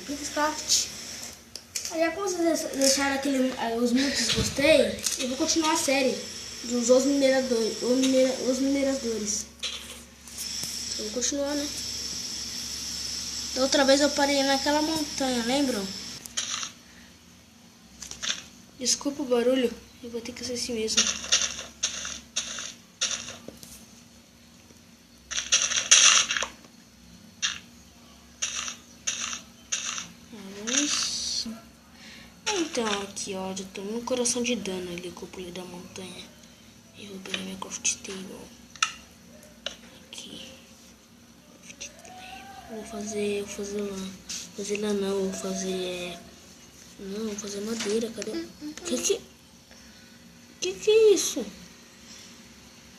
Peterscraft. Já como vocês deixaram os muitos gostei, eu vou continuar a série dos Os Mineradores. Eu vou continuar, né? Da outra vez eu parei naquela montanha, lembram? Desculpa o barulho, eu vou ter que ser assim mesmo. Então aqui ó, já tô no coração de dano ali com o pulei da montanha. Eu vou pegar minha craft table. Aqui. Vou fazer lã. Fazer lã não, vou fazer... Não, vou fazer madeira, cadê? Que é isso?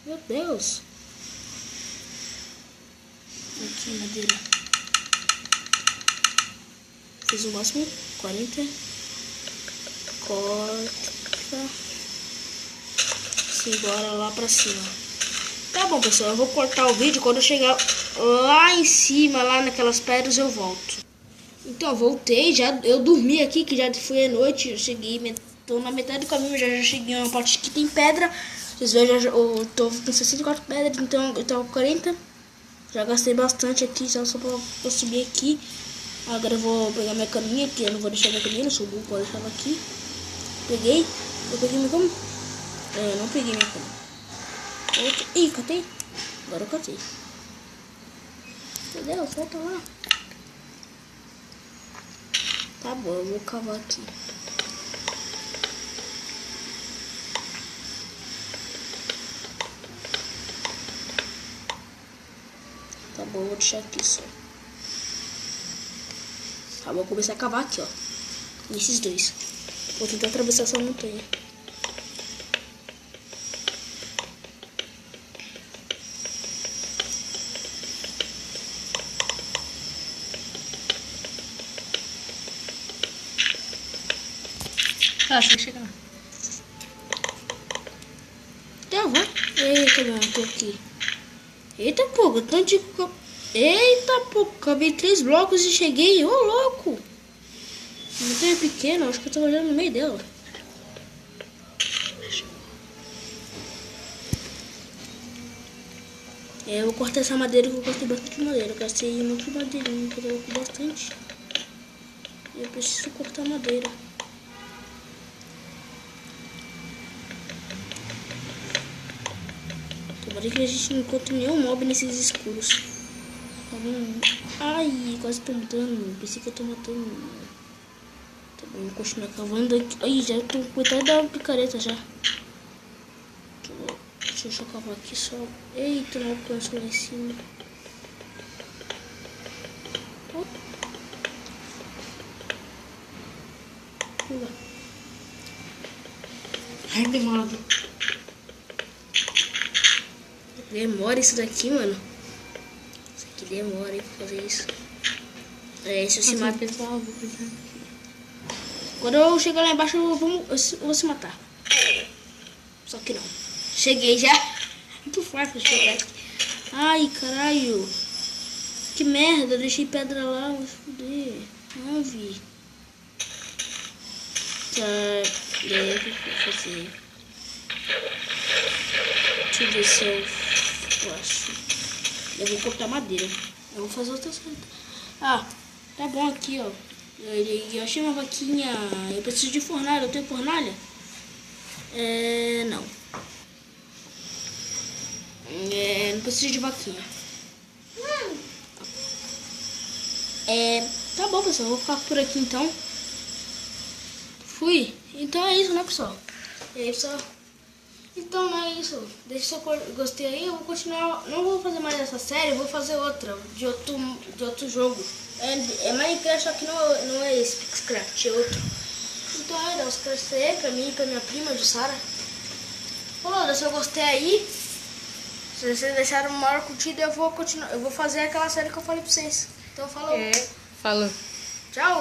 Meu Deus. Aqui, madeira. Fiz o máximo 40. Corta. Simbora lá pra cima. Tá bom, pessoal, eu vou cortar o vídeo. Quando eu chegar lá em cima, lá naquelas pedras, eu volto. Então, eu voltei, eu dormi aqui, que já foi à noite. Eu cheguei, tô na metade do caminho, já cheguei numa parte que tem pedra. Vocês veem, eu tô com 64 pedras, então eu tava com 40. Já gastei bastante aqui, só pra subir aqui. Agora eu vou pegar minha caminha, que eu não vou deixar minha caminha, eu sou burro, pode deixar ela aqui. Eu peguei minha cama. Eu não peguei minha cama. Ih, catei. Agora eu catei. Meu Deus, volta lá. Tá bom, eu vou cavar aqui. Tá bom, eu vou deixar aqui só. Tá, vou começar a cavar aqui, ó. Nesses dois. Vou tentar atravessar essa montanha. Acho que chegar. Tá, vou. Eita, mano, tô aqui. Eita, pô, tanto de... Eita, pô, acabei 3 blocos e cheguei. Ô, louco. A montanha é pequena, acho que eu tô olhando no meio dela. Eu vou cortar essa madeira, que eu gostei bastante de madeira. Eu gastei muito de madeirinha, que eu tava com bastante. E eu preciso cortar madeira. Tomara que a gente não encontre nenhum mob nesses escuros. Tá vendo? Ai, quase tô matando. Pensei que eu tô matando. Tá bom, vou continuar cavando aqui. Ai, já tô com metade da picareta já. Deixa eu só cavar aqui só. Eita, não alcanço lá em cima. Ai, demorado. Demora isso daqui, mano. Isso aqui demora, hein, pra fazer isso. É, se eu se matar, pessoal, vou pensar aqui. Quando eu chegar lá embaixo, eu vou se matar. Só que não. Cheguei já. Muito fácil chegar aqui. Ai, caralho. Que merda, eu deixei pedra lá, vou foder. Não vi. Tá, e aí o que eu vou fazer? Deixa eu ver se eu acho. Eu vou cortar madeira. Eu vou fazer outra coisa. Ah, tá bom aqui, ó. Eu achei uma vaquinha. Eu preciso de fornalha. Eu tenho fornalha? Não. Não preciso de vaquinha. Tá bom, pessoal. Eu vou ficar por aqui então. Fui. Então é isso, né, pessoal? E aí, pessoal? Então não é isso. Deixa seu gostei aí. Eu vou continuar. Não vou fazer mais essa série. Eu vou fazer outra. De outro jogo. É Minecraft, só que não é esse Peterscraft, é outro. Então aí, dá os gostei pra mim e pra minha prima, Jussara. Falou, deixa eu gostei aí. Se vocês deixaram uma maior curtida, eu vou continuar. Eu vou fazer aquela série que eu falei pra vocês. Então falou. Falou. Tchau.